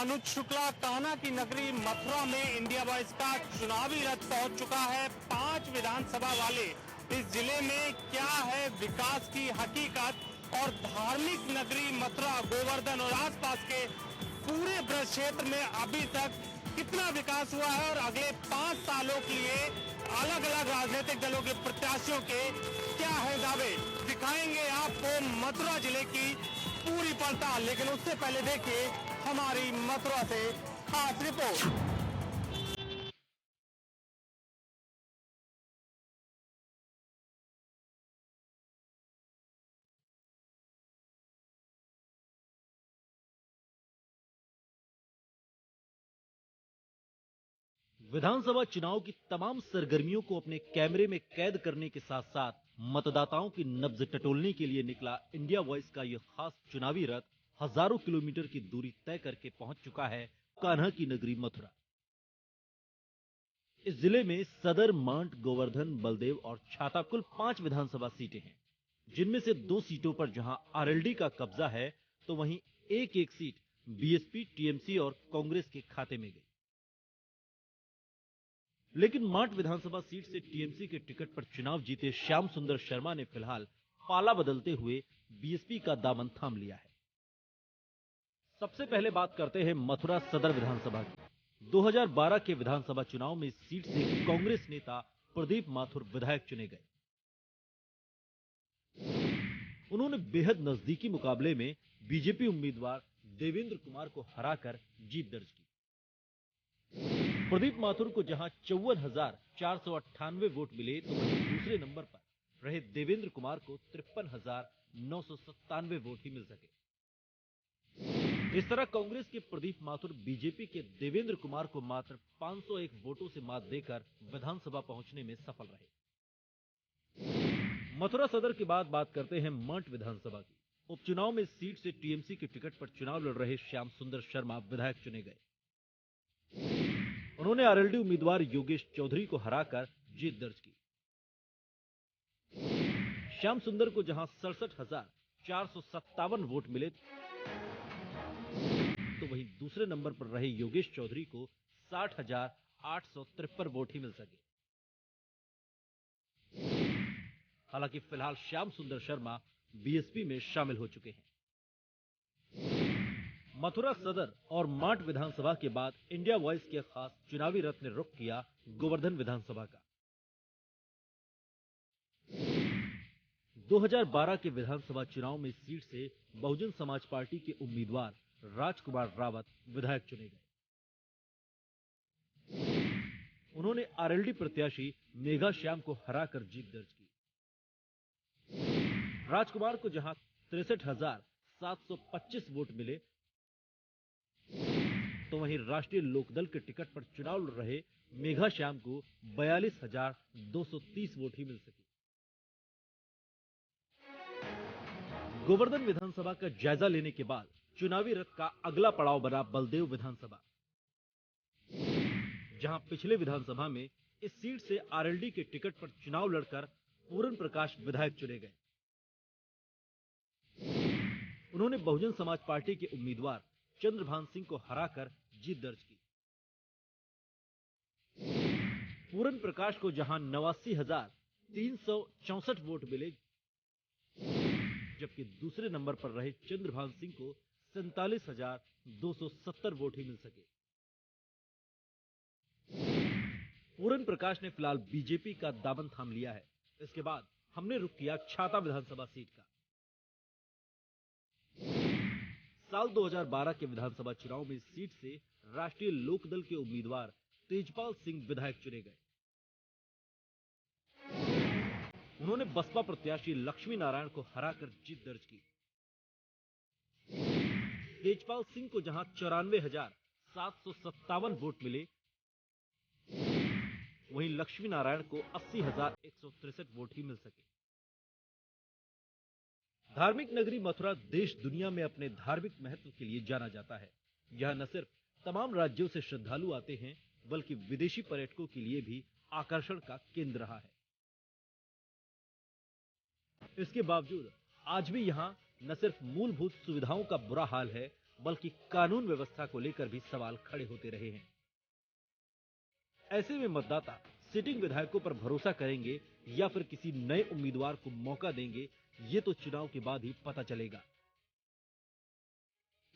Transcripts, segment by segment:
अनुज शुक्ला। कान्हा की नगरी मथुरा में इंडिया बॉयज का चुनावी रथ पहुंच चुका है। 5 विधानसभा वाले इस जिले में क्या है विकास की हकीकत और धार्मिक नगरी मथुरा, गोवर्धन और आसपास के पूरे ब्रज क्षेत्र में अभी तक कितना विकास हुआ है और अगले 5 सालों के लिए अलग अलग राजनीतिक दलों के प्रत्याशियों के क्या है दावे, दिखाएंगे आपको मथुरा जिले की पूरी पड़ताल। लेकिन उससे पहले देखिए हमारी मथुरा से खास रिपोर्ट। विधानसभा चुनाव की तमाम सरगर्मियों को अपने कैमरे में कैद करने के साथ साथ मतदाताओं की नब्ज टटोलने के लिए निकला इंडिया वॉइस का यह खास चुनावी रथ हजारों किलोमीटर की दूरी तय करके पहुंच चुका है कान्हा की नगरी मथुरा। इस जिले में सदर, मांट, गोवर्धन, बलदेव और छाता कुल 5 विधानसभा सीटें हैं, जिनमें से 2 सीटों पर जहां आरएलडी का कब्जा है तो वहीं एक सीट बीएसपी, टीएमसी और कांग्रेस के खाते में गई। लेकिन मांट विधानसभा सीट से टीएमसी के टिकट पर चुनाव जीते श्याम सुंदर शर्मा ने फिलहाल पाला बदलते हुए बीएसपी का दामन थाम लिया है। सबसे पहले बात करते हैं मथुरा सदर विधानसभा की। 2012 के विधानसभा चुनाव में इस सीट से कांग्रेस नेता प्रदीप माथुर विधायक चुने गए। उन्होंने बेहद नजदीकी मुकाबले में बीजेपी उम्मीदवार देवेंद्र कुमार को हराकर जीत दर्ज की। प्रदीप माथुर को जहां 54,498 वोट मिले तो वहीं दूसरे नंबर पर रहे देवेंद्र कुमार को 53,997 वोट ही मिल सके। इस तरह कांग्रेस के प्रदीप माथुर बीजेपी के देवेंद्र कुमार को मात्र 501 वोटों से मात देकर विधानसभा पहुंचने में सफल रहे। मथुरा सदर के बाद बात करते हैं मांट विधानसभा की। उपचुनाव में इस सीट से टीएमसी के टिकट पर चुनाव लड़ रहे श्याम सुंदर शर्मा विधायक चुने गए। उन्होंने आरएलडी उम्मीदवार योगेश चौधरी को हराकर जीत दर्ज की। श्याम सुंदर को जहां 67,457 वोट मिले तो वहीं दूसरे नंबर पर रहे योगेश चौधरी को 60,853 वोट ही मिल सके। हालांकि फिलहाल श्याम सुंदर शर्मा बीएसपी में शामिल हो चुके हैं। मथुरा सदर और मांट विधानसभा के बाद इंडिया वॉइस के खास चुनावी रथ ने रुख किया गोवर्धन विधानसभा का। 2012 के विधानसभा चुनाव में इस सीट से बहुजन समाज पार्टी के उम्मीदवार राजकुमार रावत विधायक चुने गए। उन्होंने आरएलडी प्रत्याशी मेघा श्याम को हराकर जीत दर्ज की। राजकुमार को जहां 63,725 वोट मिले तो वहीं राष्ट्रीय लोकदल के टिकट पर चुनाव लड़ रहे मेघा श्याम को 42,230 वोट ही मिल सके। गोवर्धन विधानसभा का जायजा लेने के बाद चुनावी रथ का अगला पड़ाव बना बलदेव विधानसभा, जहां पिछले विधानसभा में इस सीट से आरएलडी के टिकट पर चुनाव लड़कर पूरन प्रकाश विधायक चुने गए। उन्होंने बहुजन समाज पार्टी के उम्मीदवार चंद्रभान सिंह को हराकर जीत दर्ज की। पूरन प्रकाश को जहां 89,364 वोट मिले, जबकि दूसरे नंबर पर रहे चंद्रभान सिंह को 47,270 वोट ही मिल सके। पूरन प्रकाश ने फिलहाल बीजेपी का दामन थाम लिया है। इसके बाद हमने रुख किया छाता विधानसभा सीट का। साल 2012 के विधानसभा चुनाव में इस सीट से राष्ट्रीय लोकदल के उम्मीदवार तेजपाल सिंह विधायक चुने गए। उन्होंने बसपा प्रत्याशी लक्ष्मी नारायण को हराकर जीत दर्ज की। तेजपाल सिंह को जहां 94,757 वोट मिले, वहीं लक्ष्मी नारायण को 80,163 वोट ही मिल सके। धार्मिक नगरी मथुरा देश दुनिया में अपने धार्मिक महत्व के लिए जाना जाता है। यह न सिर्फ तमाम राज्यों से श्रद्धालु आते हैं, बल्कि विदेशी पर्यटकों के लिए भी आकर्षण का केंद्र रहा है। इसके बावजूद आज भी यहां न सिर्फ मूलभूत सुविधाओं का बुरा हाल है, बल्कि कानून व्यवस्था को लेकर भी सवाल खड़े होते रहे हैं। ऐसे में मतदाता सिटिंग विधायकों पर भरोसा करेंगे या फिर किसी नए उम्मीदवार को मौका देंगे, ये तो चुनाव के बाद ही पता चलेगा।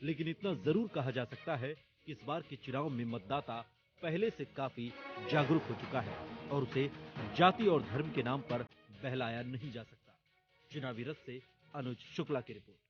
लेकिन इतना जरूर कहा जा सकता है कि इस बार के चुनाव में मतदाता पहले से काफी जागरूक हो चुका है और उसे जाति और धर्म के नाम पर बहलाया नहीं जा सकता। चुनावी रथ से अनुज शुक्ला की रिपोर्ट।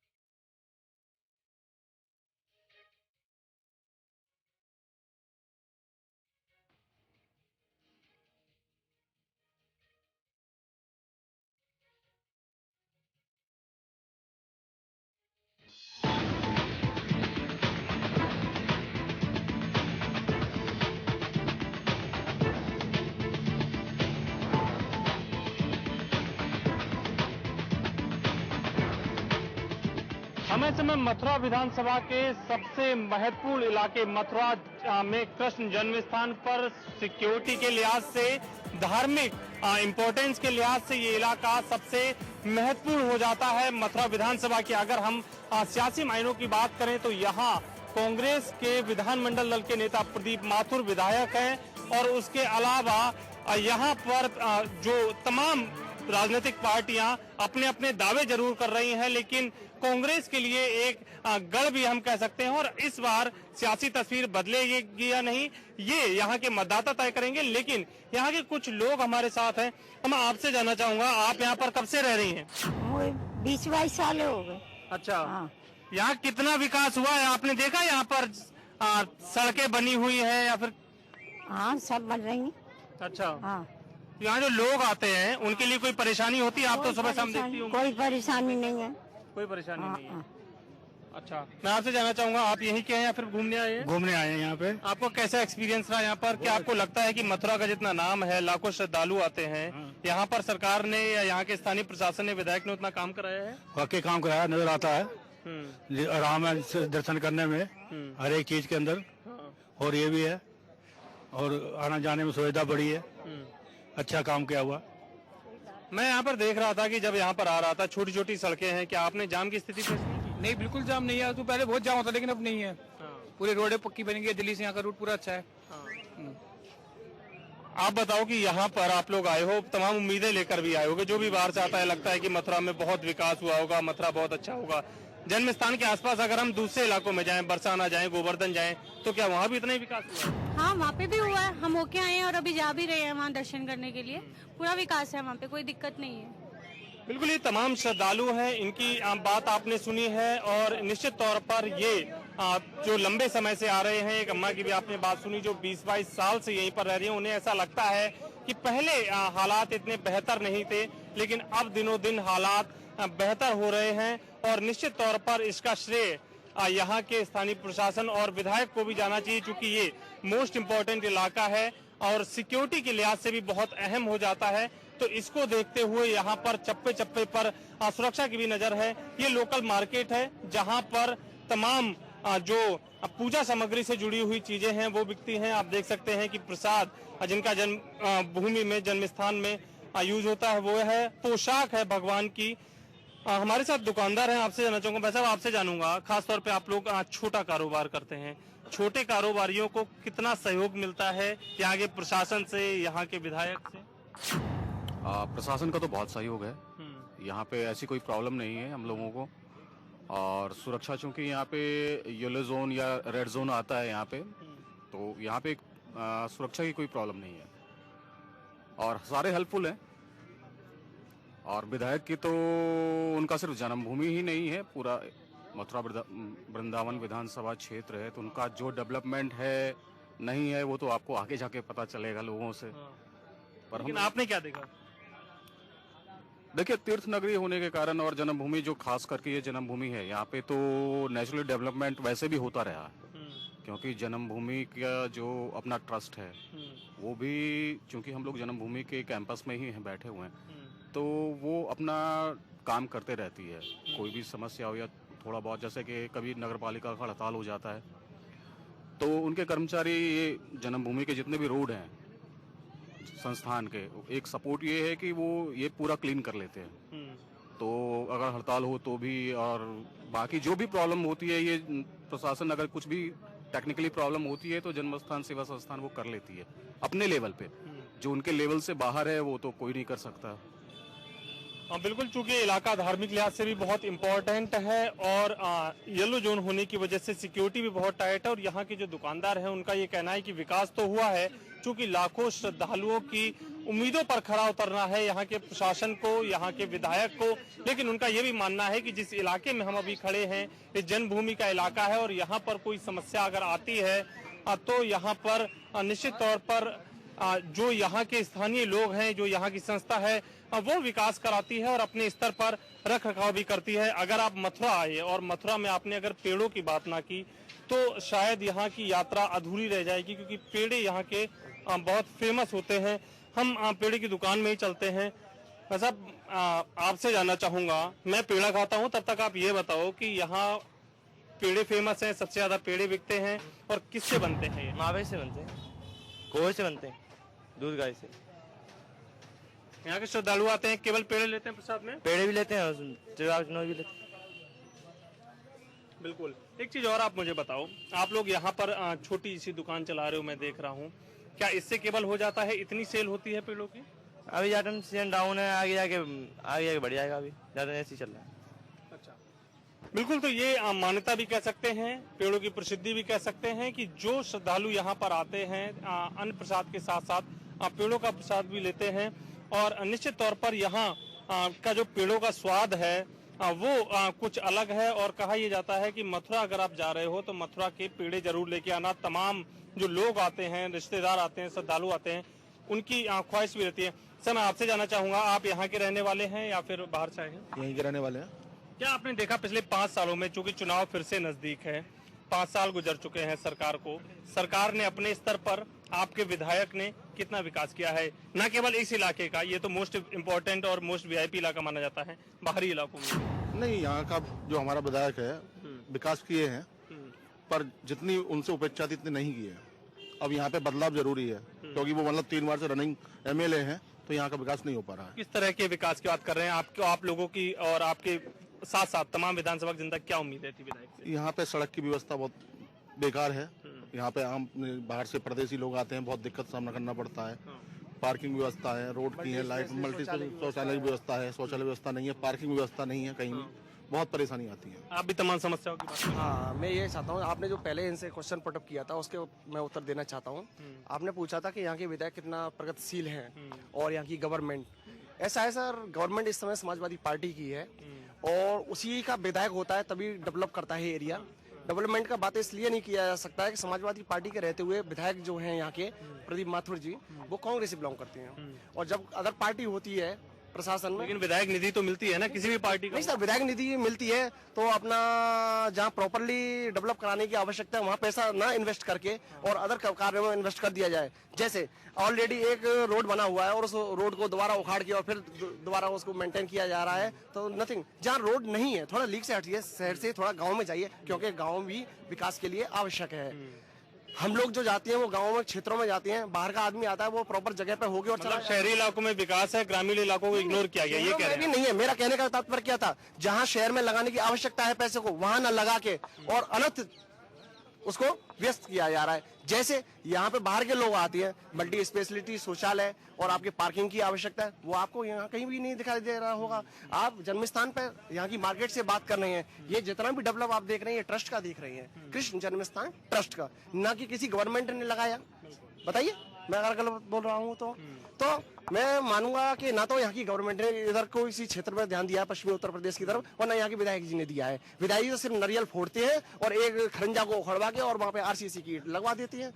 हम इस समय मथुरा विधानसभा के सबसे महत्वपूर्ण इलाके मथुरा में कृष्ण जन्म स्थान पर सिक्योरिटी के लिहाज से, धार्मिक इंपॉर्टेंस के लिहाज से ये इलाका सबसे महत्वपूर्ण हो जाता है मथुरा विधानसभा की। अगर हम सियासी मायनों की बात करें तो यहाँ कांग्रेस के विधानमंडल दल के नेता प्रदीप माथुर विधायक हैं और उसके अलावा यहाँ पर जो तमाम राजनीतिक पार्टियां अपने अपने दावे जरूर कर रही हैं, लेकिन कांग्रेस के लिए एक गढ़ भी हम कह सकते हैं। और इस बार सियासी तस्वीर बदलेगी या नहीं, ये यहाँ के मतदाता तय करेंगे। लेकिन यहाँ के कुछ लोग हमारे साथ हैं, मैं आपसे जानना चाहूंगा, आप यहाँ पर कब से रह रही हैं? 20-22 साल हो गए। अच्छा, हाँ। यहाँ कितना विकास हुआ है? आपने देखा यहाँ पर सड़कें बनी हुई है या फिर? हाँ, सब बन रही हैं। अच्छा, हाँ। यहाँ जो लोग आते हैं उनके लिए कोई परेशानी होती है? आप तो सुबह शाम देखती होंगी। कोई परेशानी नहीं है। कोई परेशानी हाँ, नहीं है। हाँ। अच्छा, मैं आपसे जानना चाहूंगा, आप यहीं के हैं या फिर घूमने आए हैं? घूमने आए हैं यहाँ पे। आपको कैसा एक्सपीरियंस रहा यहाँ पर? क्या आपको लगता है कि मथुरा का जितना नाम है, लाखों श्रद्धालु आते हैं, यहाँ पर सरकार ने या यहाँ के स्थानीय प्रशासन ने, विधायक ने उतना काम कराया है? वाकई काम कराया नजर आता है। आराम है दर्शन करने में, हर एक चीज के अंदर। और ये भी है, और आना जाने में सुविधा बढ़ी है। अच्छा काम किया हुआ। मैं यहाँ पर देख रहा था कि जब यहाँ पर आ रहा था, छोटी छोटी सड़कें हैं, क्या आपने जाम की स्थिति फेस नहीं की? नहीं, बिल्कुल जाम नहीं है। तो पहले बहुत जाम होता लेकिन अब नहीं है। पूरी रोडें पक्की बन गई है, दिल्ली से यहाँ का रूट पूरा अच्छा है। आप बताओ कि यहाँ पर आप लोग आए हो, तमाम उम्मीदें लेकर भी आए होगे, जो भी बाहर से आता है लगता है कि मथुरा में बहुत विकास हुआ होगा, मथुरा बहुत अच्छा होगा। जन्म स्थान के आसपास अगर हम दूसरे इलाकों में जाएं, बरसाना जाएं, गोवर्धन जाएं, तो क्या वहाँ भी इतना ही विकास हुआ है? हाँ, वहाँ पे भी हुआ है। हम होके आए हैं और अभी जा भी रहे हैं वहाँ दर्शन करने के लिए। पूरा विकास है वहाँ पे, कोई दिक्कत नहीं है। बिल्कुल, ये तमाम श्रद्धालु हैं, इनकी बात आपने सुनी है और निश्चित तौर पर ये जो लंबे समय से आ रहे हैं, एक अम्मा की भी आपने बात सुनी जो 20-22 साल से यहीं पर रह रही हैं, उन्हें ऐसा लगता है कि पहले हालात इतने बेहतर नहीं थे, लेकिन अब दिनों दिन हालात बेहतर हो रहे हैं। और निश्चित तौर पर इसका श्रेय यहाँ के स्थानीय प्रशासन और विधायक को भी जाना चाहिए, क्योंकि ये मोस्ट इम्पोर्टेंट इलाका है और सिक्योरिटी के लिहाज से भी बहुत अहम हो जाता है। तो इसको देखते हुए यहाँ पर चप्पे चप्पे पर सुरक्षा की भी नजर है। ये लोकल मार्केट है जहाँ पर तमाम जो पूजा सामग्री से जुड़ी हुई चीजें हैं वो बिकती हैं। आप देख सकते हैं कि प्रसाद जिनका जन्म भूमि में, जन्म स्थान में यूज होता है वो है, पोशाक है भगवान की। हमारे साथ दुकानदार हैं, आपसे जानना चाहूंगा। भाई साहब, आपसे जानूंगा, खासतौर पे आप लोग छोटा कारोबार करते हैं, छोटे कारोबारियों को कितना सहयोग मिलता है यहाँ के प्रशासन से, यहाँ के विधायक से? प्रशासन का तो बहुत सहयोग है। यहाँ पे ऐसी कोई प्रॉब्लम नहीं है हम लोगों को। और सुरक्षा, चूंकि यहाँ पे येलो जोन या रेड जोन आता है यहाँ पे, तो यहाँ पे सुरक्षा की कोई प्रॉब्लम नहीं है और सारे हेल्पफुल हैं। और विधायक की तो उनका सिर्फ जन्मभूमि ही नहीं है, पूरा मथुरा वृंदावन विधानसभा क्षेत्र है, तो उनका जो डेवलपमेंट है नहीं है वो तो आपको आगे जाके पता चलेगा लोगों से। पर लेकिन आपने क्या देखा? देखिए, तीर्थ नगरी होने के कारण और जन्मभूमि, जो खास करके ये जन्मभूमि है, यहाँ पे तो नेचुरली डेवलपमेंट वैसे भी होता रहा है, क्योंकि जन्मभूमि का जो अपना ट्रस्ट है वो भी, चूंकि हम लोग जन्मभूमि के कैंपस में ही हैं, बैठे हुए हैं, तो वो अपना काम करते रहती है। कोई भी समस्या हो या थोड़ा बहुत, जैसे कि कभी नगर पालिका का हड़ताल हो जाता है, तो उनके कर्मचारी ये जन्मभूमि के जितने भी रोड हैं संस्थान के, एक सपोर्ट ये है कि वो ये पूरा क्लीन कर लेते हैं। तो अगर हड़ताल हो तो भी, और बाकी जो भी प्रॉब्लम होती है, ये प्रशासन अगर कुछ भी टेक्निकली प्रॉब्लम होती है तो जन्म स्थान सेवा संस्थान वो कर लेती है अपने लेवल पे। जो उनके लेवल से बाहर है वो तो कोई नहीं कर सकता। हाँ, बिल्कुल, चूंकि इलाका धार्मिक लिहाज से भी बहुत इम्पोर्टेंट है और येलो जोन होने की वजह से सिक्योरिटी भी बहुत टाइट है और यहाँ के जो दुकानदार हैं उनका ये कहना है कि विकास तो हुआ है, चूंकि लाखों श्रद्धालुओं की उम्मीदों पर खरा उतरना है यहाँ के प्रशासन को, यहाँ के विधायक को। लेकिन उनका ये भी मानना है कि जिस इलाके में हम अभी खड़े हैं ये जन्मभूमि का इलाका है और यहाँ पर कोई समस्या अगर आती है तो यहाँ पर निश्चित तौर पर जो यहाँ के स्थानीय लोग हैं, जो यहाँ की संस्था है, वो विकास कराती है और अपने स्तर पर रख रखाव भी करती है। अगर आप मथुरा आए और मथुरा में आपने अगर पेड़ों की बात ना की तो शायद यहाँ की यात्रा अधूरी रह जाएगी, क्योंकि पेड़े यहाँ के बहुत फेमस होते हैं। हम पेड़े की दुकान में ही चलते हैं। साहब, आपसे जानना चाहूंगा, मैं पेड़ा खाता हूँ, तब तक आप ये बताओ कि यहाँ पेड़े फेमस हैं, सबसे ज्यादा पेड़े बिकते हैं और किससे बनते हैं ये? मावे से बनते हैं, खोए से बनते हैं, दूध गाय से। यहाँ के श्रद्धालु आते हैं, केवल पेड़े लेते हैं प्रसाद में? पेड़े भी लेते हैं और चुनाव भी लेते हैं। बिल्कुल। एक चीज और आप मुझे बताओ, आप लोग यहाँ पर छोटी सी दुकान चला रहे हो, मैं देख रहा हूँ, क्या इससे केवल हो जाता है, इतनी सेल होती है पेड़ों की? अभी ज्यादा सीजन डाउन है, आगे जाके बढ़ जाएगा, अभी ज्यादा ऐसे ही चल रहा है। अच्छा, बिल्कुल। तो ये मान्यता भी कह सकते हैं, पेड़ों की प्रसिद्धि भी कह सकते हैं कि जो श्रद्धालु यहाँ पर आते हैं अन्न प्रसाद के साथ साथ पेड़ों का प्रसाद भी लेते हैं और निश्चित तौर पर यहाँ का जो पेड़ों का स्वाद है वो कुछ अलग है। और कहा यह जाता है कि मथुरा अगर आप जा रहे हो तो मथुरा के पेड़े जरूर लेके आना। तमाम जो लोग आते हैं, रिश्तेदार आते हैं, श्रद्धालु आते हैं, उनकी ख्वाहिश भी रहती है। सर, मैं आपसे जानना चाहूंगा, आप यहाँ के रहने वाले हैं या फिर बाहर से आए हैं? यहीं के रहने वाले हैं। क्या आपने देखा पिछले 5 सालों में, चूंकि चुनाव फिर से नजदीक है, 5 साल गुजर चुके हैं सरकार को, सरकार ने अपने स्तर पर, आपके विधायक ने कितना विकास किया है? न केवल इस इलाके का, ये तो मोस्ट इम्पोर्टेंट और मोस्ट वीआईपी इलाका माना जाता है, बाहरी इलाकों में नहीं, यहाँ का जो हमारा विधायक है विकास किए हैं, पर जितनी उनसे अपेक्षा थी इतनी नहीं की है। अब यहाँ पे बदलाव जरूरी है, क्योंकि वो मतलब 3 बार से रनिंग एमएलए हैं, तो यहाँ का विकास नहीं हो पा रहा है। किस तरह के विकास की बात कर रहे हैं? आप लोगों की और आपके साथ साथ तमाम विधानसभा जनता क्या उम्मीद है थी विधायक से? यहाँ पे सड़क की व्यवस्था बहुत बेकार है। यहाँ पे आम बाहर से परदेशी लोग आते हैं, बहुत दिक्कत सामना करना पड़ता है। पार्किंग व्यवस्था है, रोड की है, लाइट, मल्टी शौचालय की व्यवस्था है, शौचालय व्यवस्था नहीं है, पार्किंग व्यवस्था नहीं है, कहीं भी बहुत परेशानी आती है। आप भी तमाम समस्याओं की बात? हाँ, मैं ये चाहता हूँ, आपने जो पहले इनसे क्वेश्चन पुटअप किया था उसके मैं उत्तर देना चाहता हूँ। आपने पूछा था कि यहाँ के विधायक कितना प्रगतिशील हैं और यहाँ की गवर्नमेंट। ऐसा है सर, गवर्नमेंट इस समय समाजवादी पार्टी की है और उसी का विधायक होता है तभी डेवलप करता है एरिया। डेवलपमेंट का बात इसलिए नहीं किया जा सकता है कि समाजवादी पार्टी के रहते हुए विधायक जो हैं यहाँ के प्रदीप माथुर जी, वो कांग्रेस से बिलोंग करते हैं और जब अदर पार्टी होती है प्रशासन में। लेकिन विधायक निधि तो मिलती है ना किसी भी पार्टी को? नहीं सर, विधायक निधि मिलती है तो अपना जहाँ प्रॉपरली डेवलप कराने की आवश्यकता है वहाँ पैसा ना इन्वेस्ट करके और अदर कार्यों में इन्वेस्ट कर दिया जाए। जैसे ऑलरेडी एक रोड बना हुआ है और उस रोड को दोबारा उखाड़ के और फिर दोबारा उसको मेंटेन किया जा रहा है, तो नथिंग। जहाँ रोड नहीं है थोड़ा लीक से हटिए, शहर से थोड़ा गाँव में जाइए, क्योंकि गाँव भी विकास के लिए आवश्यक है। हम लोग जो जाते हैं वो गाँव में, क्षेत्रों में जाते हैं, बाहर का आदमी आता है वो प्रॉपर जगह पे होगी और मतलब शहरी इलाकों में विकास है, ग्रामीण इलाकों को इग्नोर किया गया, ये कह रहे हैं? नहीं है, मेरा कहने का तात्पर्य क्या था, जहाँ शहर में लगाने की आवश्यकता है पैसे को, वहां न लगा के और अनर्थ उसको व्यस्त किया जा रहा है। जैसे यहाँ पे बाहर के लोग आते हैं, मल्टी स्पेशलिटी शौचालय और आपके पार्किंग की आवश्यकता है, वो आपको यहाँ कहीं भी नहीं दिखाई दे रहा होगा। आप जन्म स्थान पर यहाँ की मार्केट से बात कर रहे हैं, ये जितना भी डेवलप आप देख रहे हैं ये ट्रस्ट का देख रहे हैं, कृष्ण जन्म स्थान ट्रस्ट का, ना कि किसी गवर्नमेंट ने लगाया। बताइए, मैं अगर गलत बोल रहा हूँ तो मैं मानूंगा कि ना तो यहाँ की गवर्नमेंट ने इधर कोई इसी क्षेत्र में ध्यान दिया है, पश्चिमी उत्तर प्रदेश की तरफ, और ना यहाँ के विधायक जी ने दिया है। विधायक जी तो सिर्फ नारियल फोड़ते हैं और एक खरंजा को उखड़वा के और वहाँ पे आरसीसी की लगवा देती है।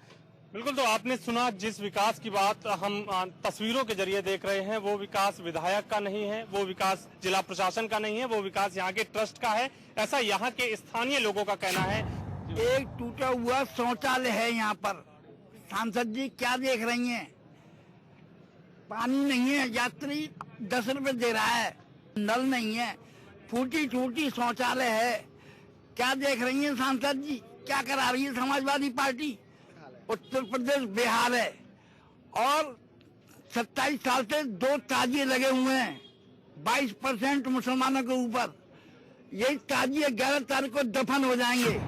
बिल्कुल। तो आपने सुना, जिस विकास की बात हम तस्वीरों के जरिए देख रहे हैं वो विकास विधायक का नहीं है, वो विकास जिला प्रशासन का नहीं है, वो विकास यहाँ के ट्रस्ट का है, ऐसा यहाँ के स्थानीय लोगों का कहना है। एक टूटा हुआ शौचालय है यहाँ पर। सांसद जी क्या देख रही हैं? पानी नहीं है, यात्री 10 रुपए दे रहा है, नल नहीं है, फूटी छूटी शौचालय है। क्या देख रही हैं सांसद जी? क्या करा रही है समाजवादी पार्टी? उत्तर प्रदेश बेहाल है और 27 साल से 2 ताजिए लगे हुए हैं 22% मुसलमानों के ऊपर। यही ताजी 11 तारीख को दफन हो जाएंगे।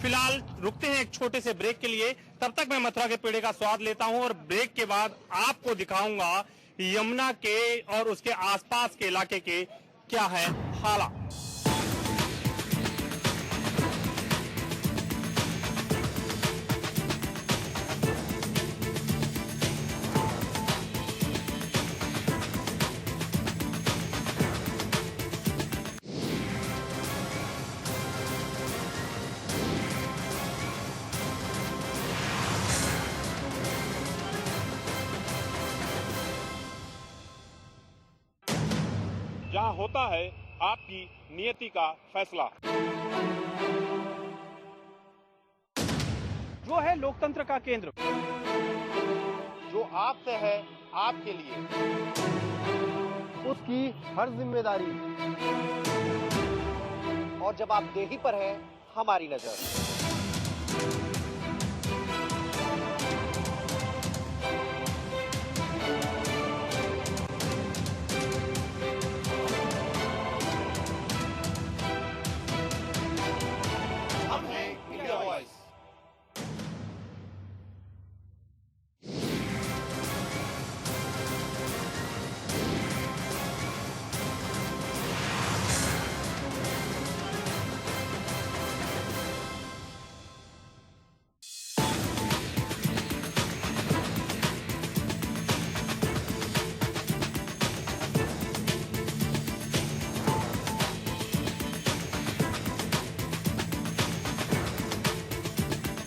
फिलहाल रुकते हैं एक छोटे से ब्रेक के लिए, तब तक मैं मथुरा के पेड़े का स्वाद लेता हूं और ब्रेक के बाद आपको दिखाऊंगा यमुना के और उसके आसपास के इलाके के क्या है हालात। जहां होता है आपकी नियति का फैसला, जो है लोकतंत्र का केंद्र, जो आपसे है आपके लिए, उसकी हर जिम्मेदारी, और जब आप देही पर है हमारी नजर।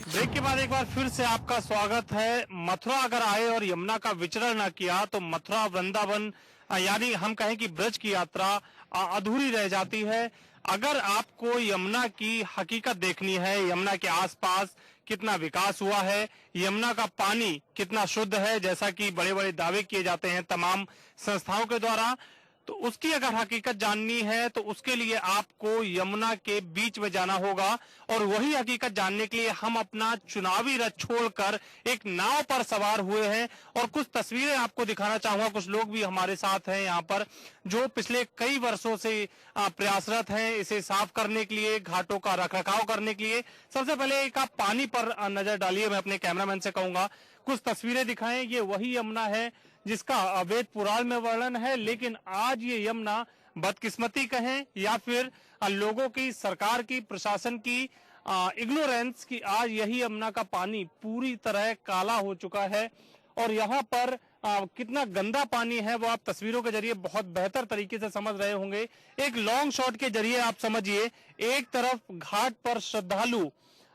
ब्रेक के बाद एक बार फिर से आपका स्वागत है। मथुरा अगर आए और यमुना का विचरण न किया तो मथुरा वृंदावन यानी हम कहें कि ब्रज की यात्रा अधूरी रह जाती है। अगर आपको यमुना की हकीकत देखनी है, यमुना के आसपास कितना विकास हुआ है, यमुना का पानी कितना शुद्ध है, जैसा कि बड़े बड़े दावे किए जाते हैं तमाम संस्थाओं के द्वारा, तो उसकी अगर हकीकत जाननी है तो उसके लिए आपको यमुना के बीच में जाना होगा। और वही हकीकत जानने के लिए हम अपना चुनावी रथ छोड़कर एक नाव पर सवार हुए हैं और कुछ तस्वीरें आपको दिखाना चाहूंगा। कुछ लोग भी हमारे साथ हैं यहाँ पर जो पिछले कई वर्षों से प्रयासरत हैं इसे साफ करने के लिए, घाटों का रखरखाव करने के लिए। सबसे पहले एक आप पानी पर नजर डालिए, मैं अपने कैमरामैन से कहूंगा कुछ तस्वीरें दिखाएं। ये वही यमुना है जिसका वेद पुराण में वर्णन है, लेकिन आज ये यमुना बदकिस्मती कहें या फिर लोगों की, सरकार की, प्रशासन की इग्नोरेंस की, आज यही यमुना का पानी पूरी तरह काला हो चुका है। और यहाँ पर कितना गंदा पानी है वो आप तस्वीरों के जरिए बहुत बेहतर तरीके से समझ रहे होंगे। एक लॉन्ग शॉट के जरिए आप समझिए, एक तरफ घाट पर श्रद्धालु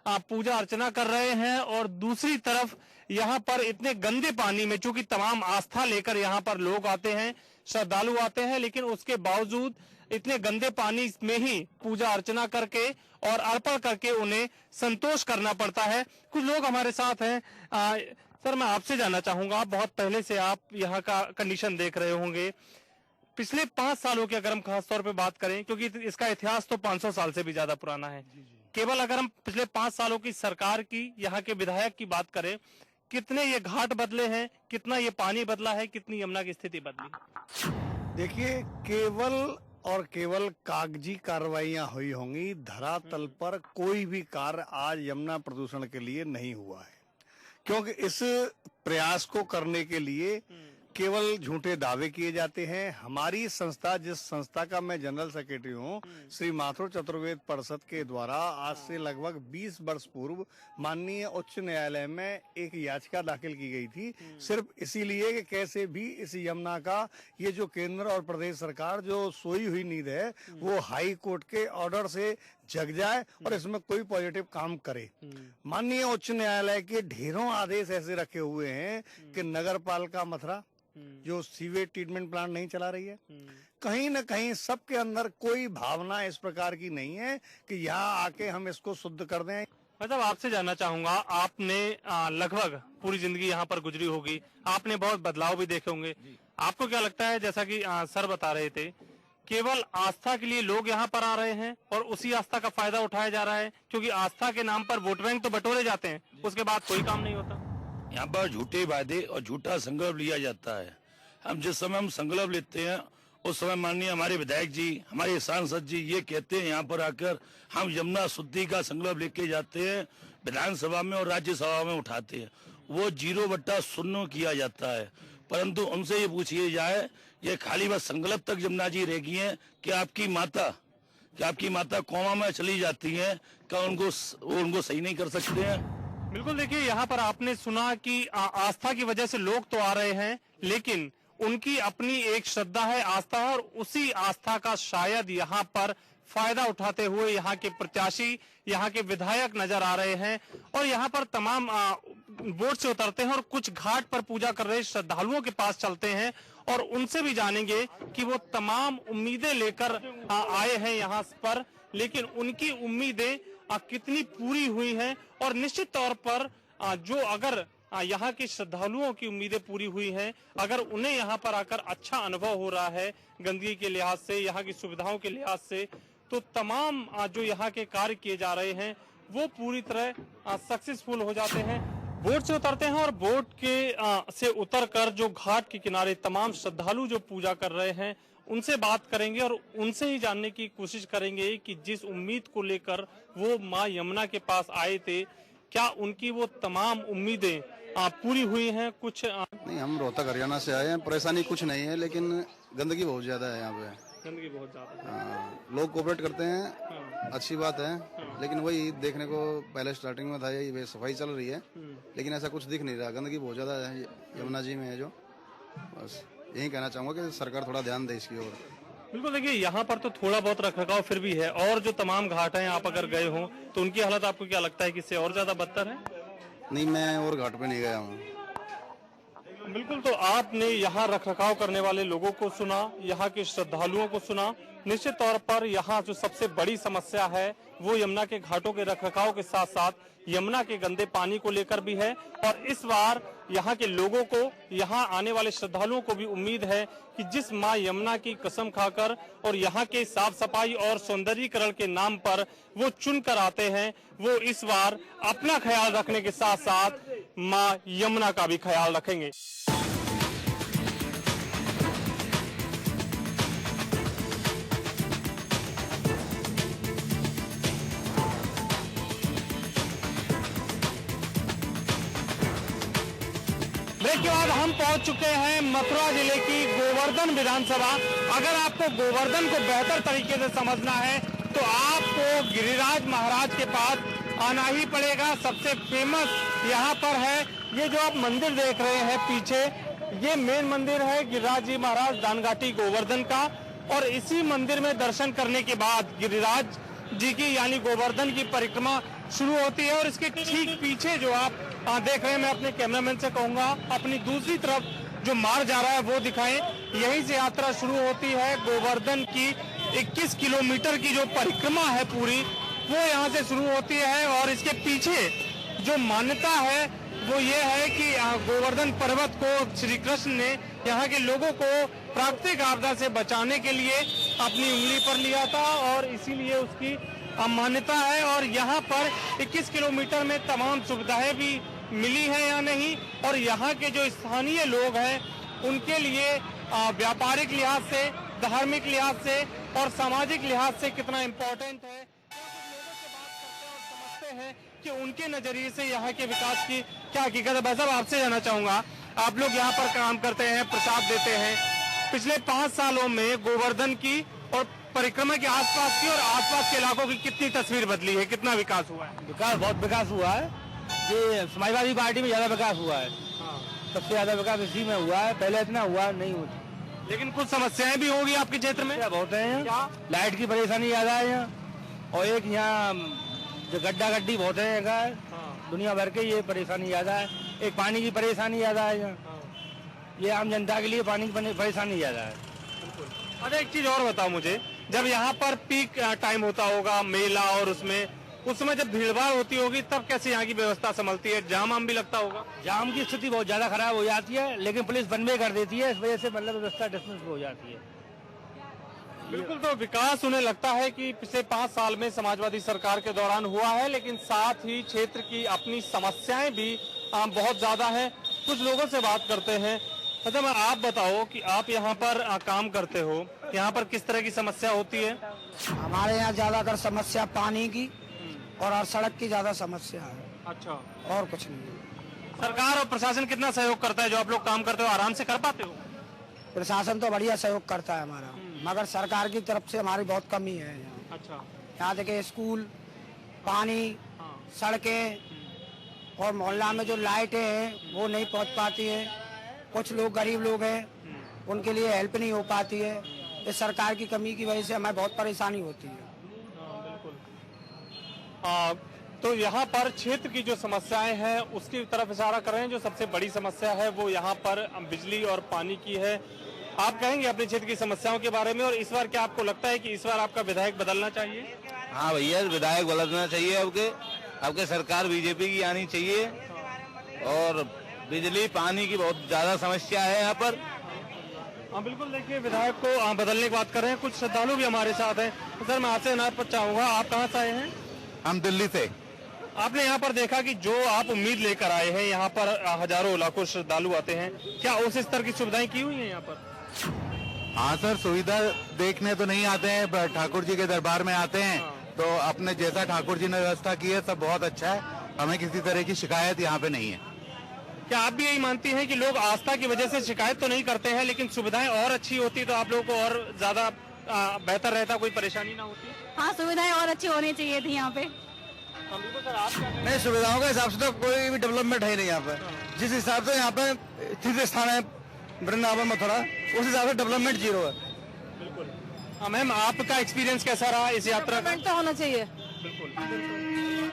पूजा अर्चना कर रहे हैं और दूसरी तरफ यहाँ पर इतने गंदे पानी में, चूंकि तमाम आस्था लेकर यहाँ पर लोग आते हैं, श्रद्धालु आते हैं, लेकिन उसके बावजूद इतने गंदे पानी में ही पूजा अर्चना करके और अर्पण करके उन्हें संतोष करना पड़ता है। कुछ लोग हमारे साथ हैं। सर, मैं आपसे जानना चाहूंगा, बहुत पहले से आप यहाँ का कंडीशन देख रहे होंगे। पिछले 5 सालों की अगर हम खास तौर पे बात करें, क्योंकि इसका इतिहास तो 500 साल से भी ज्यादा पुराना है, केवल अगर हम पिछले 5 सालों की सरकार की, यहाँ के विधायक की बात करें, कितने ये घाट बदले हैं, कितना ये पानी बदला है, कितनी यमुना की स्थिति बदली? देखिए, केवल और केवल कागजी कार्रवाइयां हुई होंगी, धरातल पर कोई भी कार्य आज यमुना प्रदूषण के लिए नहीं हुआ है। क्योंकि इस प्रयास को करने के लिए केवल झूठे दावे किए जाते हैं। हमारी संस्था, जिस संस्था का मैं जनरल सेक्रेटरी हूँ, श्री माथुर चतुर्वेद परिषद के द्वारा आज से लगभग 20 वर्ष पूर्व माननीय उच्च न्यायालय में एक याचिका दाखिल की गई थी, सिर्फ इसीलिए कि कैसे भी इस यमुना का ये जो केंद्र और प्रदेश सरकार जो सोई हुई नींद है वो हाई कोर्ट के ऑर्डर से जग जाए और इसमें कोई पॉजिटिव काम करे। माननीय उच्च न्यायालय के ढेरों आदेश ऐसे रखे हुए हैं कि नगर पालिका मथुरा जो सीवेज ट्रीटमेंट प्लांट नहीं चला रही है, कहीं न कहीं सबके अंदर कोई भावना इस प्रकार की नहीं है कि यहाँ आके हम इसको शुद्ध कर दें। मतलब आपसे जानना चाहूंगा, आपने लगभग पूरी जिंदगी यहाँ पर गुजरी होगी, आपने बहुत बदलाव भी देखे होंगे, आपको क्या लगता है, जैसा कि सर बता रहे थे, केवल आस्था के लिए लोग यहाँ पर आ रहे हैं और उसी आस्था का फायदा उठाया जा रहा है? क्योंकि आस्था के नाम पर वोट बैंक तो बटोरे जाते हैं, उसके बाद कोई काम नहीं होता। यहाँ पर झूठे वादे और झूठा संकल्प लिया जाता है। हम जिस समय हम संकल्प लेते हैं उस समय माननीय हमारे विधायक जी, हमारे सांसद जी ये कहते हैं यहाँ पर आकर हम यमुना शुद्धि का संकल्प लेके जाते हैं, विधानसभा में और राज्यसभा में उठाते हैं, वो 0/0 किया जाता है। परंतु उनसे ये पूछिए जाए, ये खाली बस संकल्प तक यमुना जी रह गई है कि आपकी माता कोमा में चली जाती है, क्या उनको सही नहीं कर सकते हैं? बिल्कुल, देखिए यहाँ पर आपने सुना कि आस्था की वजह से लोग तो आ रहे हैं, लेकिन उनकी अपनी एक श्रद्धा है, आस्था है, और उसी आस्था का शायद यहाँ पर फायदा उठाते हुए यहाँ के प्रत्याशी, यहाँ के विधायक नजर आ रहे हैं। और यहाँ पर तमाम बोट से उतरते हैं और कुछ घाट पर पूजा कर रहे श्रद्धालुओं के पास चलते हैं और उनसे भी जानेंगे कि वो तमाम उम्मीदें लेकर आए हैं यहाँ पर, लेकिन उनकी उम्मीदें कितनी पूरी हुई हैं। और निश्चित तौर पर जो अगर यहाँ के श्रद्धालुओं की उम्मीदें पूरी हुई हैं, अगर उन्हें यहाँ पर आकर अच्छा अनुभव हो रहा है गंदगी के लिहाज से, यहाँ की सुविधाओं के लिहाज से, तो तमाम जो यहाँ के कार्य किए जा रहे हैं वो पूरी तरह सक्सेसफुल हो जाते हैं। बोट से उतरते हैं और बोट के से उतरकर जो घाट के किनारे तमाम श्रद्धालु जो पूजा कर रहे हैं उनसे बात करेंगे और उनसे ही जानने की कोशिश करेंगे कि जिस उम्मीद को लेकर वो माँ यमुना के पास आए थे, क्या उनकी वो तमाम उम्मीदें पूरी हुई हैं? कुछ नहीं, हम रोहतक हरियाणा से आए हैं, परेशानी कुछ नहीं है, लेकिन गंदगी बहुत ज्यादा है यहाँ पे। गंदगी बहुत ज्यादा है। लोग कोऑपरेट करते हैं, अच्छी बात है, लेकिन वही देखने को पहले स्टार्टिंग में था, ये सफाई चल रही है, लेकिन ऐसा कुछ दिख नहीं रहा। गंदगी बहुत ज्यादा है यमुना जी में है, जो बस यही कहना चाहूंगा कि सरकार थोड़ा ध्यान दे इसकी ओर। बिल्कुल, देखिए यहाँ पर तो थोड़ा बहुत रखरखाव फिर भी है, और जो तमाम घाट हैं आप अगर गए हो तो उनकी हालत आपको क्या लगता है कि इससे और ज्यादा बदतर है? नहीं, मैं और घाट पे नहीं गया हूँ। बिल्कुल, तो आपने यहाँ रखरखाव करने वाले लोगों को सुना, यहाँ के श्रद्धालुओं को सुना। निश्चित तौर पर यहाँ जो सबसे बड़ी समस्या है वो यमुना के घाटों के रखरखाव के साथ साथ यमुना के गंदे पानी को लेकर भी है। और इस बार यहाँ के लोगों को, यहाँ आने वाले श्रद्धालुओं को भी उम्मीद है कि जिस माँ यमुना की कसम खाकर और यहाँ के साफ सफाई और सौंदर्यीकरण के नाम पर वो चुन कर आते हैं, वो इस बार अपना ख्याल रखने के साथ साथ माँ यमुना का भी ख्याल रखेंगे। ब्रेक के बाद हम पहुंच चुके हैं मथुरा जिले की गोवर्धन विधानसभा। अगर आपको गोवर्धन को बेहतर तरीके से समझना है तो आपको गिरिराज महाराज के पास आना ही पड़ेगा। सबसे फेमस यहाँ पर है ये जो आप मंदिर देख रहे हैं पीछे, ये मेन मंदिर है गिरिराज जी महाराज दानघाटी गोवर्धन का। और इसी मंदिर में दर्शन करने के बाद गिरिराज जी की यानी गोवर्धन की परिक्रमा शुरू होती है। और इसके ठीक पीछे जो आप देख रहे हैं, मैं अपने कैमरामैन से कहूंगा अपनी दूसरी तरफ जो मार्ग जा रहा है वो दिखाएं। यहीं से यात्रा शुरू होती है। गोवर्धन की 21 किलोमीटर की जो परिक्रमा है पूरी, वो यहाँ से शुरू होती है। और इसके पीछे जो मान्यता है वो ये है कि गोवर्धन पर्वत को श्री कृष्ण ने यहाँ के लोगों को प्राकृतिक आपदा से बचाने के लिए अपनी उंगली पर लिया था, और इसीलिए उसकी मान्यता है। और यहाँ पर 21 किलोमीटर में तमाम सुविधाएं भी मिली है या नहीं, और यहाँ के जो स्थानीय लोग हैं उनके लिए व्यापारिक लिहाज से, धार्मिक लिहाज से और सामाजिक लिहाज से कितना इम्पोर्टेंट है, लोगों से बात करते हैं और समझते हैं कि उनके नजरिए से यहाँ के विकास की क्या हकीकत है। भाई साहब, आपसे जानना चाहूंगा, आप लोग यहाँ पर काम करते हैं, प्रसाद देते हैं, पिछले 5 सालों में गोवर्धन की और परिक्रमा के आसपास की और आसपास के इलाकों की कितनी तस्वीर बदली है, कितना विकास हुआ है? विकास, बहुत विकास हुआ है। ये समाजवादी पार्टी में ज्यादा विकास हुआ है। सबसे ज्यादा विकास इसी में हुआ है, पहले इतना हुआ नहीं हुआ। लेकिन कुछ समस्याएं भी होगी आपके क्षेत्र में? बहुत है यहाँ, लाइट की परेशानी ज्यादा है यहाँ, और एक यहाँ जो गड्ढा गड्ढी बहुत है यहाँ, दुनिया भर के ये परेशानी ज्यादा है। एक पानी की परेशानी ज्यादा है यहाँ, ये आम जनता के लिए पानी की परेशानी ज्यादा है। अच्छा, एक चीज और बताओ मुझे, जब यहाँ पर पीक टाइम होता होगा मेला, और उस समय जब भीड़भाड़ होती होगी तब कैसे यहाँ की व्यवस्था संभलती है? जाम आम भी लगता होगा? जाम की स्थिति बहुत ज्यादा खराब हो जाती है, लेकिन पुलिस बनवे कर देती है, इस वजह से मतलब व्यवस्था डिस्मिस हो जाती है। बिल्कुल, तो विकास उन्हें लगता है कि पिछले 5 साल में समाजवादी सरकार के दौरान हुआ है, लेकिन साथ ही क्षेत्र की अपनी समस्याएं भी बहुत ज्यादा है। कुछ लोगों से बात करते हैं अच्छा, मैं आप बताओ कि आप यहाँ पर काम करते हो, यहाँ पर किस तरह की समस्या होती है? हमारे यहाँ ज्यादातर समस्या पानी की और सड़क की ज्यादा समस्या है। अच्छा, और कुछ नहीं। सरकार और प्रशासन कितना सहयोग करता है? जो आप लोग काम करते हो आराम से कर पाते हो? प्रशासन तो बढ़िया सहयोग करता है हमारा, मगर सरकार की तरफ से हमारी बहुत कमी है यहाँ। अच्छा, यहाँ देखिए स्कूल, पानी, सड़कें और मोहल्ला में जो लाइटें हैं वो नहीं पहुँच पाती है। कुछ लोग गरीब लोग हैं, उनके लिए हेल्प नहीं हो पाती है। इस सरकार की कमी की वजह से हमें बहुत परेशानी होती है। तो यहाँ पर क्षेत्र की जो समस्याएं हैं उसकी तरफ इशारा कर रहे हैं। जो सबसे बड़ी समस्या है वो यहाँ पर बिजली और पानी की है। आप कहेंगे अपने क्षेत्र की समस्याओं के बारे में, और इस बार क्या आपको लगता है कि इस बार आपका विधायक बदलना चाहिए? हाँ भैया, विधायक बदलना चाहिए। आपके सरकार बीजेपी की आनी चाहिए, और बिजली पानी की बहुत ज्यादा समस्या है यहाँ पर। हाँ बिल्कुल, देखिए विधायक को बदलने की बात कर रहे हैं। कुछ श्रद्धालु भी हमारे साथ हैं। तो सर, मैं आपसे अनाज पर चाहूंगा, आप कहाँ से आए हैं? हम दिल्ली से। आपने यहाँ पर देखा कि जो आप उम्मीद लेकर आए हैं, यहाँ पर हजारों लाखों श्रद्धालु आते हैं, क्या उस स्तर की सुविधाएं की हुई हैं यहाँ पर? हाँ सर, सुविधा देखने तो नहीं आते हैं, ठाकुर जी के दरबार में आते हैं। तो अपने जैसा ठाकुर जी ने व्यवस्था की है सब बहुत अच्छा है, हमें किसी तरह की शिकायत यहाँ पे नहीं है। क्या आप भी यही मानती हैं कि लोग आस्था की वजह से शिकायत तो नहीं करते हैं, लेकिन सुविधाएं और अच्छी होती तो आप लोगों को और ज्यादा बेहतर रहता, कोई परेशानी ना होती? हाँ, सुविधाएं और अच्छी होनी चाहिए थी यहाँ पे। नहीं, सुविधाओं के हिसाब से तो कोई भी डेवलपमेंट है नहीं यहाँ पे। जिस हिसाब से यहाँ पे तीर्थ स्थान है वृंदावन मथुरा, उस हिसाब से डेवलपमेंट जीरो है। बिल्कुल। हाँ मैम, आपका एक्सपीरियंस कैसा रहा इस यात्रा का? तो होना चाहिए। बिल्कुल।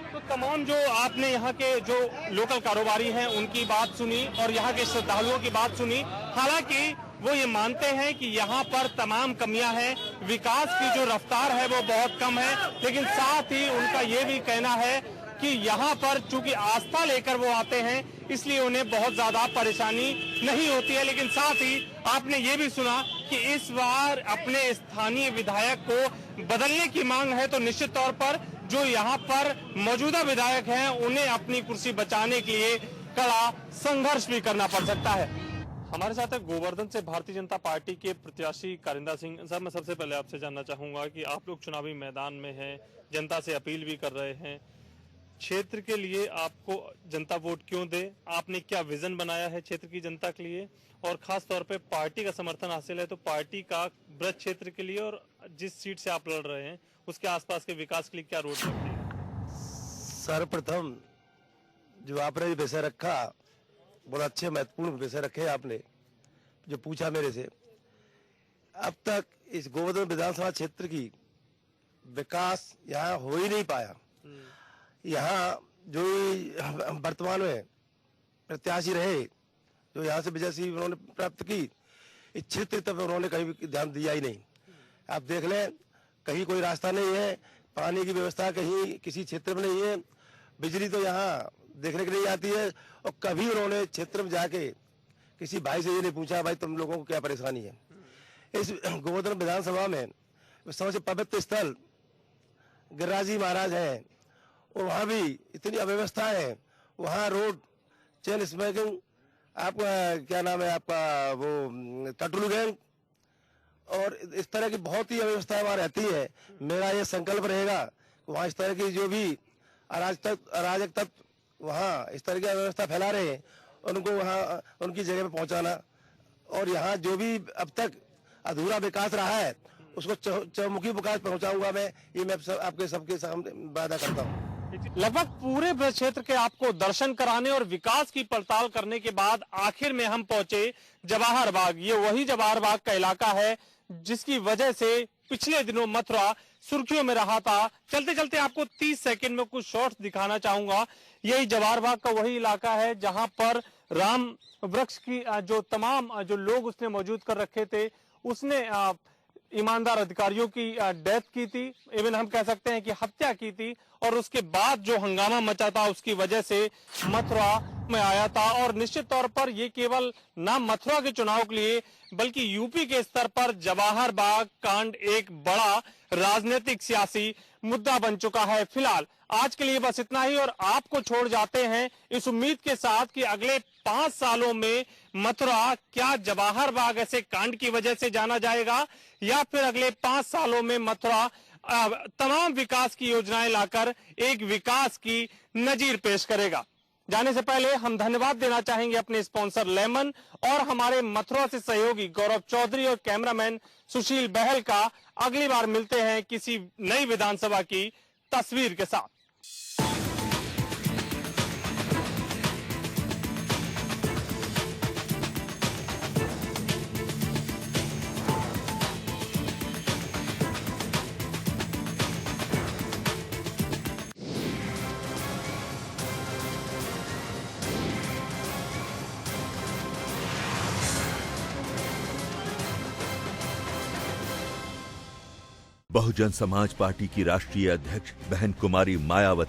तो तमाम जो आपने यहाँ के जो लोकल कारोबारी हैं उनकी बात सुनी और यहाँ के श्रद्धालुओं की बात सुनी। हालांकि वो ये मानते हैं कि यहाँ पर तमाम कमियां हैं, विकास की जो रफ्तार है वो बहुत कम है, लेकिन साथ ही उनका ये भी कहना है कि यहाँ पर चूंकि आस्था लेकर वो आते हैं इसलिए उन्हें बहुत ज्यादा परेशानी नहीं होती है। लेकिन साथ ही आपने ये भी सुना कि इस बार अपने स्थानीय विधायक को बदलने की मांग है, तो निश्चित तौर पर जो यहाँ पर मौजूदा विधायक हैं उन्हें अपनी कुर्सी बचाने के लिए कड़ा संघर्ष भी करना पड़ सकता है। हमारे साथ है गोवर्धन से भारतीय जनता पार्टी के प्रत्याशी कारिंदा सिंह। सर, मैं सबसे पहले आपसे जानना चाहूंगा कि आप लोग चुनावी मैदान में हैं, जनता से अपील भी कर रहे हैं, क्षेत्र के लिए आपको जनता वोट क्यों दे? आपने क्या विजन बनाया है क्षेत्र की जनता के लिए, और खास तौर पे पार्टी का समर्थन हासिल है तो पार्टी का ब्रज क्षेत्र के लिए और जिस सीट से आप लड़ रहे हैं उसके आसपास के विकास के लिए क्या रोड रखते हैं? सर्वप्रथम जो आपने विषय रखा, बहुत अच्छे महत्वपूर्ण विषय रखे आपने, जो पूछा मेरे से। अब तक इस गोवर्धन विधानसभा क्षेत्र की विकास यहाँ हो ही नहीं पाया। यहाँ जो वर्तमान में प्रत्याशी रहे, जो यहाँ से विजय सिंह उन्होंने प्राप्त की, इस क्षेत्र तक उन्होंने कहीं भी ध्यान दिया ही नहीं। आप देख लें, कहीं कोई रास्ता नहीं है, पानी की व्यवस्था कहीं किसी क्षेत्र में नहीं है, बिजली तो यहाँ देखने के लिए आती है, और कभी उन्होंने क्षेत्र में जाके किसी भाई से ये नहीं पूछा भाई तुम लोगों को क्या परेशानी है। इस गोवर्धन विधानसभा में सबसे पवित्र स्थल गिरिराज जी महाराज हैं, और वहाँ भी इतनी अव्यवस्था है। वहाँ रोड चेन स्मैकिंग, आपका क्या नाम है आपका वो टटुलू गैंग, और इस तरह की बहुत ही अव्यवस्था वहाँ रहती है। मेरा ये संकल्प रहेगा वहाँ इस तरह की जो भी अराजक तत्व वहाँ इस तरह की अव्यवस्था फैला रहे हैं उनको वहाँ उनकी जगह पे पहुँचाना, और यहाँ जो भी अब तक अधूरा विकास रहा है उसको चौमुखी विकास पहुँचाऊंगा मैं, ये मैं आपके सबके सामने वादा करता हूँ। लगभग पूरे ब्रज क्षेत्र के आपको दर्शन कराने और विकास की पड़ताल करने के बाद आखिर में हम पहुंचे जवाहर बाग। ये वही जवाहर बाग का इलाका है जिसकी वजह से पिछले दिनों मथुरा सुर्खियों में रहा था। चलते चलते आपको 30 सेकंड में कुछ शॉट्स दिखाना चाहूंगा। यही जवाहर बाग का वही इलाका है जहां पर राम वृक्ष की जो तमाम जो लोग उसने मौजूद कर रखे थे, उसने ईमानदार अधिकारियों की डेथ की थी, इवन हम कह सकते हैं कि हत्या की थी, और उसके बाद जो हंगामा मचा था उसकी वजह से मथुरा में आया था और निश्चित तौर पर ये केवल न मथुरा के चुनाव के लिए बल्कि यूपी के स्तर पर जवाहर बाग कांड एक बड़ा राजनीतिक सियासी मुद्दा बन चुका है। फिलहाल आज के लिए बस इतना ही और आपको छोड़ जाते हैं इस उम्मीद के साथ कि अगले 5 सालों में मथुरा क्या जवाहर बाग ऐसे कांड की वजह से जाना जाएगा या फिर अगले 5 सालों में मथुरा तमाम विकास की योजनाएं लाकर एक विकास की नजीर पेश करेगा। जाने से पहले हम धन्यवाद देना चाहेंगे अपने स्पॉन्सर लेमन और हमारे मथुरा से सहयोगी गौरव चौधरी और कैमरामैन सुशील बहल का। अगली बार मिलते हैं किसी नई विधानसभा की तस्वीर के साथ। बहुजन समाज पार्टी की राष्ट्रीय अध्यक्ष बहन कुमारी मायावती